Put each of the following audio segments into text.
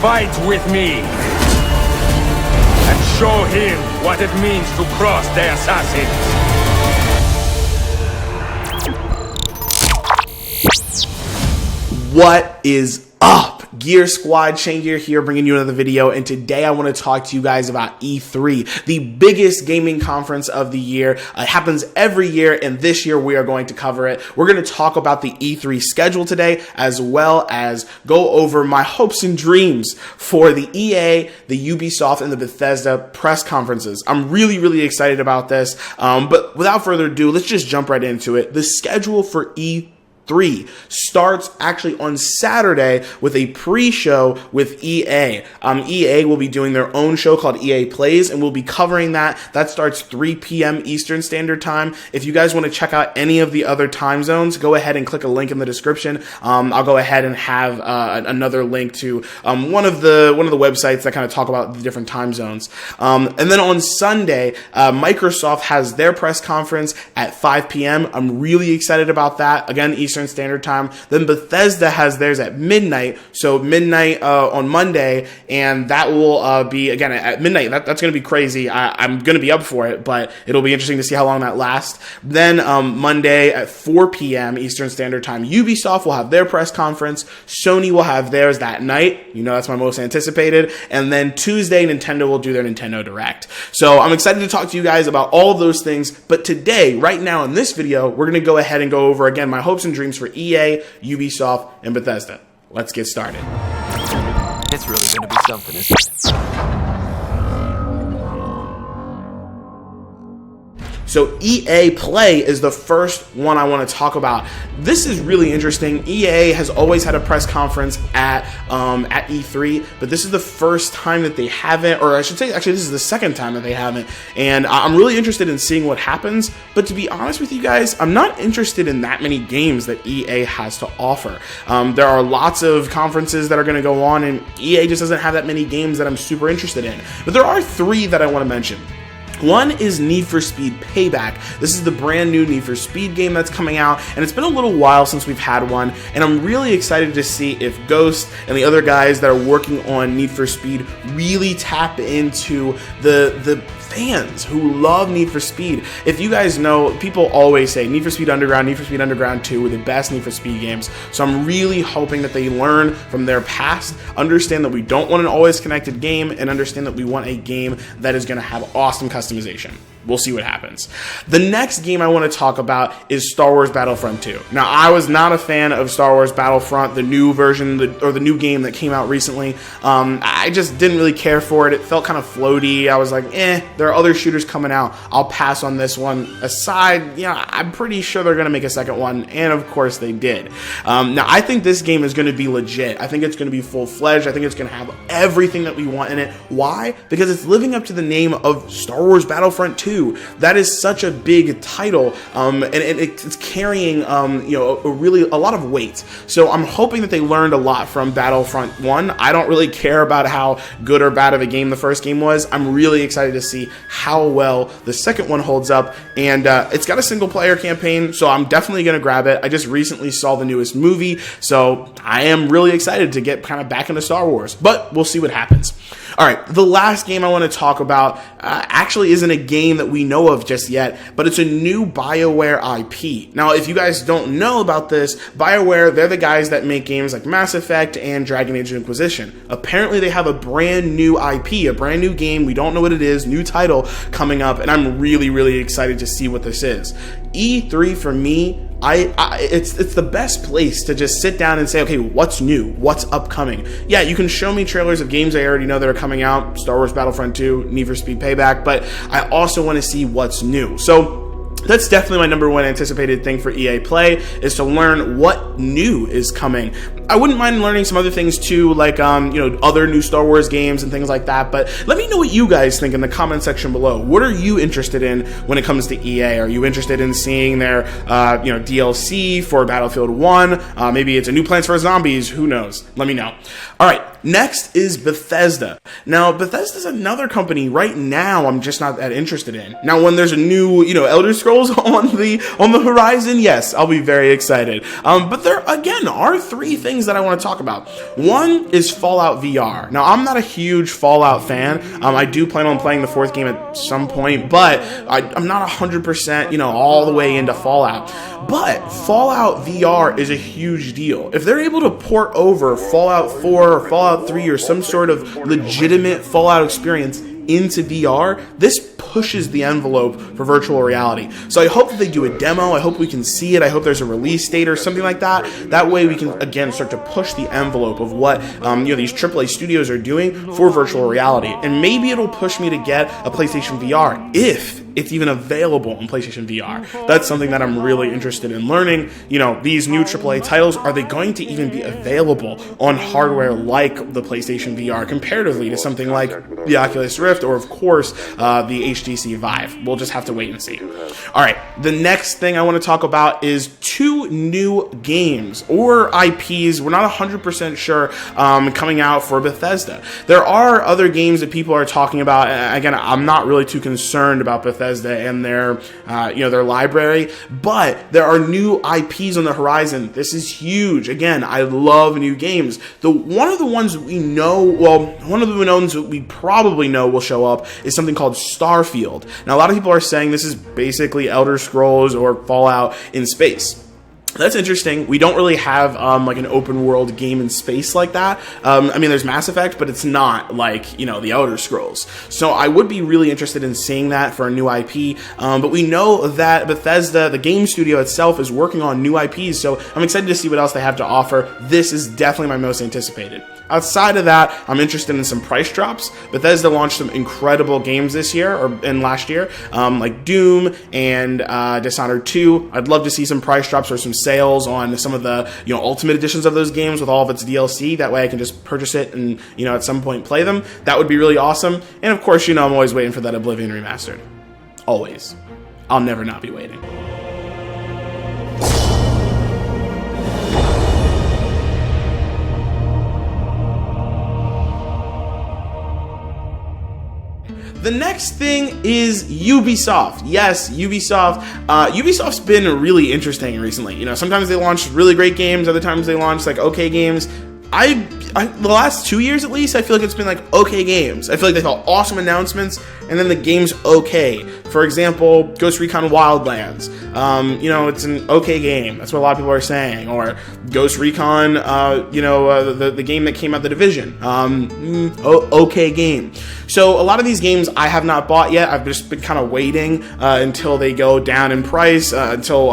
fight with me and show him what it means to cross the assassins. What is up? Gear Squad, Chaingear here, bringing you another video, and today I want to talk to you guys about E3, the biggest gaming conference of the year. It happens every year, and this year we are going to cover it. We're going to talk about the E3 schedule today, as well as go over my hopes and dreams for the EA, the Ubisoft, and the Bethesda press conferences. I'm really excited about this, but without further ado, let's just jump right into it. The schedule for E3 starts actually on Saturday with a pre-show with EA. EA will be doing their own show called EA Plays, and we'll be covering that. That starts 3 p.m. Eastern Standard Time. If you guys want to check out any of the other time zones, go ahead and click a link in the description. I'll go ahead and have another link to one of the websites that kind of talk about the different time zones. And then on Sunday, Microsoft has their press conference at 5 p.m. I'm really excited about that. Again, Eastern Standard Time. Then Bethesda has theirs at midnight, so midnight on Monday, and that will be again at midnight. That's going to be crazy. I'm going to be up for it, but it'll be interesting to see how long that lasts. Then Monday at 4 p.m. Eastern Standard Time, Ubisoft will have their press conference. Sony will have theirs that night. You know, that's my most anticipated. And then Tuesday, Nintendo will do their Nintendo Direct. So I'm excited to talk to you guys about all of those things. But today, right now in this video, we're going to go ahead and go over again my hopes and dreams for EA, Ubisoft, and Bethesda. Let's get started. It's really going to be something, isn't it? So EA Play is the first one I want to talk about. This is really interesting. EA has always had a press conference at E3, but this is the first time that they haven't, or I should say, actually, this is the second time that they haven't. And I'm really interested in seeing what happens. But to be honest with you guys, I'm not interested in that many games that EA has to offer. There are lots of conferences that are going to go on, and EA just doesn't have that many games that I'm super interested in. But there are three that I want to mention. One is Need for Speed Payback. This is the brand new Need for Speed game that's coming out, and it's been a little while since we've had one, and I'm really excited to see if Ghost and the other guys that are working on Need for Speed really tap into the fans who love Need for Speed. If you guys know, people always say Need for Speed Underground, Need for Speed Underground 2 were the best Need for Speed games, so I'm really hoping that they learn from their past, understand that we don't want an always connected game, and understand that we want a game that is going to have awesome customization. We'll see what happens. The next game I want to talk about is Star Wars Battlefront 2. Now, I was not a fan of Star Wars Battlefront, the new version, or the new game that came out recently. I just didn't really care for it. It felt kind of floaty. I was like, there are other shooters coming out. I'll pass on this one. Aside, I'm pretty sure they're going to make a second one, and of course they did. Now, I think this game is going to be legit. I think it's going to be full-fledged. I think it's going to have everything that we want in it. Why? Because it's living up to the name of Star Wars Battlefront 2. That is such a big title, and it's carrying a lot of weight. So I'm hoping that they learned a lot from Battlefront 1. I don't really care about how good or bad of a game the first game was. I'm really excited to see how well the second one holds up, and it's got a single player campaign, so I'm definitely going to grab it. I just recently saw the newest movie, so I am really excited to get kind of back into Star Wars, but we'll see what happens. All right, the last game I want to talk about actually isn't a game that we know of just yet, but it's a new Bioware IP. Now, if you guys don't know about this, Bioware, they're the guys that make games like Mass Effect and Dragon Age Inquisition. Apparently, they have a brand new IP, a brand new game. We don't know what it is, new title coming up, and I'm really excited to see what this is. E3 for me, it's the best place to just sit down and say, okay, what's new? What's upcoming? Yeah, you can show me trailers of games I already know that are coming out, Star Wars Battlefront 2, Need for Speed Payback, but I also want to see what's new. So that's definitely my number one anticipated thing for EA Play, is to learn what new is coming. I wouldn't mind learning some other things too, like other new Star Wars games and things like that. But let me know what you guys think in the comment section below. What are you interested in when it comes to EA? Are you interested in seeing their DLC for Battlefield 1? Maybe it's a new Plants vs Zombies. Who knows? Let me know. All right. next is Bethesda. Now, Bethesda's another company right now I'm just not that interested in. Now, when there's a new, Elder Scrolls on the horizon, yes, I'll be very excited. But there, again, are three things that I want to talk about. One is Fallout VR. Now, I'm not a huge Fallout fan. I do plan on playing the fourth game at some point, but I'm not 100%, all the way into Fallout. But Fallout VR is a huge deal. If they're able to port over Fallout 4 or Fallout 3 or some sort of legitimate Fallout experience into VR, this pushes the envelope for virtual reality. So I hope that they do a demo. I hope we can see it. I hope there's a release date or something like that. That way we can, again, start to push the envelope of what these AAA studios are doing for virtual reality. And maybe it'll push me to get a PlayStation VR if it's even available on PlayStation VR. That's something that I'm really interested in learning. These new AAA titles, are they going to even be available on hardware like the PlayStation VR comparatively to something like the Oculus Rift or, of course, the HTC Vive? We'll just have to wait and see. All right, the next thing I want to talk about is two new games or IPs. We're not 100% sure coming out for Bethesda. There are other games that people are talking about. Again, I'm not really too concerned about Bethesda and their library, but there are new IPs on the horizon. This is huge. Again, I love new games. One of the ones that we probably know will show up is something called Starfield. Now, a lot of people are saying this is basically Elder Scrolls or Fallout in space. That's interesting. We don't really have an open world game in space like that. There's Mass Effect, but it's not like the Elder Scrolls. So I would be really interested in seeing that for a new IP. But we know that Bethesda, the game studio itself, is working on new IPs. So I'm excited to see what else they have to offer. This is definitely my most anticipated. Outside of that, I'm interested in some price drops. Bethesda launched some incredible games this year and last year, like Doom and Dishonored 2. I'd love to see some price drops or some sales on some of the ultimate editions of those games with all of its DLC. That way I can just purchase it and at some point play them. That would be really awesome. And of course, I'm always waiting for that Oblivion remastered. Always. I'll never not be waiting. The next thing is Ubisoft. Yes, Ubisoft. Ubisoft's been really interesting recently. Sometimes they launch really great games, other times they launch okay games. The last 2 years at least, I feel like it's been okay games. I feel like they've had awesome announcements, and then the game's okay. For example, Ghost Recon Wildlands. It's an okay game. That's what a lot of people are saying. Or Ghost Recon, the game that came out, The Division. Okay game. So a lot of these games I have not bought yet. I've just been kind of waiting until they go down in price, until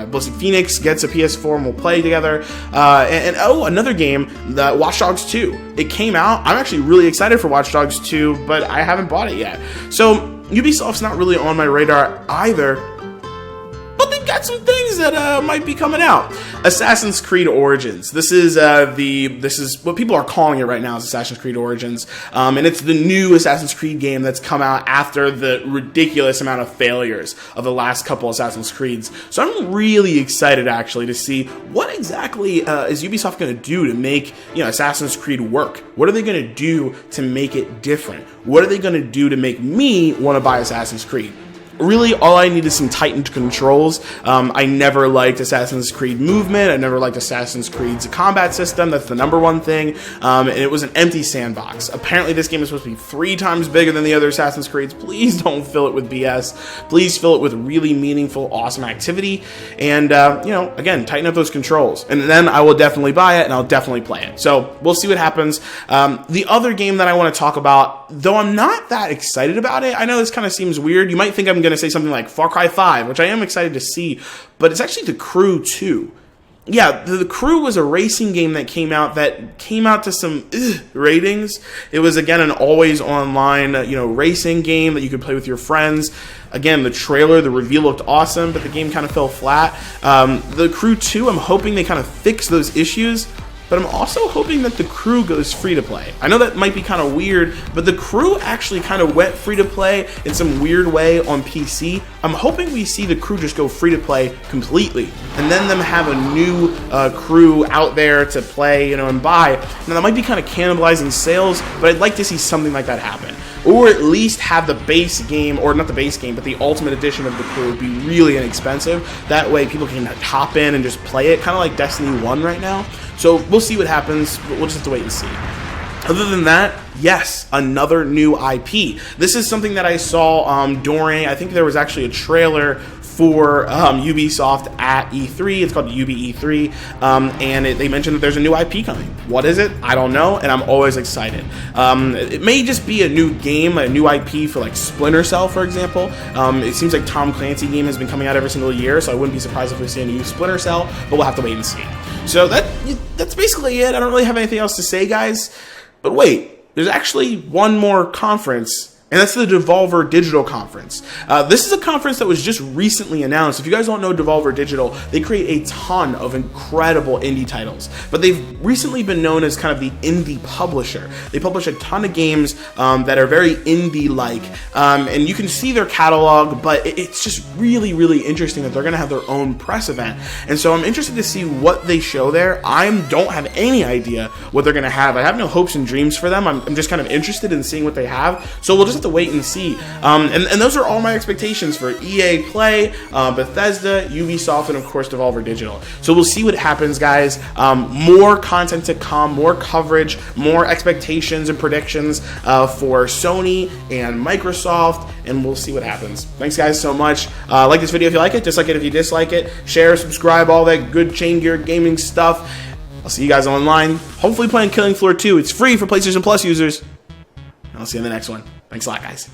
Ballistic Phoenix gets a PS4 and we'll play together. Another game, Watch Dogs 2. It came out. I'm actually really excited for Watch Dogs 2, but I haven't bought it yet. So Ubisoft's not really on my radar either, but they've got some things that might be coming out. Assassin's Creed Origins. This is what people are calling it right now, is Assassin's Creed Origins, and it's the new Assassin's Creed game that's come out after the ridiculous amount of failures of the last couple Assassin's Creeds. So I'm really excited actually to see what exactly is Ubisoft going to do to make Assassin's Creed work. What are they going to do to make it different? What are they going to do to make me want to buy Assassin's Creed? Really, all I need is some tightened controls. I never liked Assassin's Creed movement. I never liked Assassin's Creed's combat system. That's the number one thing. And it was an empty sandbox. Apparently, this game is supposed to be 3 times bigger than the other Assassin's Creeds. Please don't fill it with BS. Please fill it with really meaningful, awesome activity. And, again, tighten up those controls. And then I will definitely buy it, and I'll definitely play it. So we'll see what happens. The other game that I want to talk about, though I'm not that excited about it, I know this kind of seems weird. You might think I'm going to say something like Far Cry 5, which I am excited to see, but it's actually The Crew 2. Yeah, The Crew was a racing game that came out to some ratings. It was, again, an always online, racing game that you could play with your friends. Again, the trailer, the reveal looked awesome, but the game kind of fell flat. The Crew 2, I'm hoping they kind of fix those issues. but I'm also hoping that the Crew goes free to play. I know that might be kind of weird, but the Crew actually kind of went free to play in some weird way on PC. I'm hoping we see the Crew just go free to play completely, and then them have a new Crew out there to play, you know, and buy. Now that might be kind of cannibalizing sales, but I'd like to see something like that happen. Or at least have the base game, or not the base game, but the Ultimate Edition of the Crew be really inexpensive. That way people can hop in and just play it, kind of like Destiny 1 right now. So we'll see what happens, but we'll just have to wait and see. Other than that, yes, another new IP. This is something that I saw during, I think there was actually a trailer for Ubisoft at E3. It's called UbiE3, and they mentioned that there's a new IP coming. What is it? I don't know, and I'm always excited. It may just be a new game, a new IP for like Splinter Cell, for example. It seems like Tom Clancy game has been coming out every single year, so I wouldn't be surprised if we see a new Splinter Cell, but we'll have to wait and see. So that's basically it. I don't really have anything else to say, guys. But wait, there's actually one more conference, and that's the Devolver Digital Conference. This is a conference that was just recently announced. If you guys don't know Devolver Digital, they create a ton of incredible indie titles, but they've recently been known as kind of the indie publisher. They publish a ton of games that are very indie-like, and you can see their catalog, but it's just really, really interesting that they're going to have their own press event. And so I'm interested to see what they show there. I don't have any idea what they're going to have. I have no hopes and dreams for them. I'm just kind of interested in seeing what they have. So we'll just have to wait and see. And those are all my expectations for EA Play, Bethesda, Ubisoft, and of course Devolver Digital. So we'll see what happens, guys. More content to come, more coverage, more expectations and predictions for Sony and Microsoft, and we'll see what happens. Thanks, guys, so much. Like this video if you like it, dislike it if you dislike it, share, subscribe, all that good Chaingear gaming stuff. I'll see you guys online, hopefully playing Killing Floor 2. It's free for PlayStation Plus users. I'll see you in the next one. Thanks a lot, guys.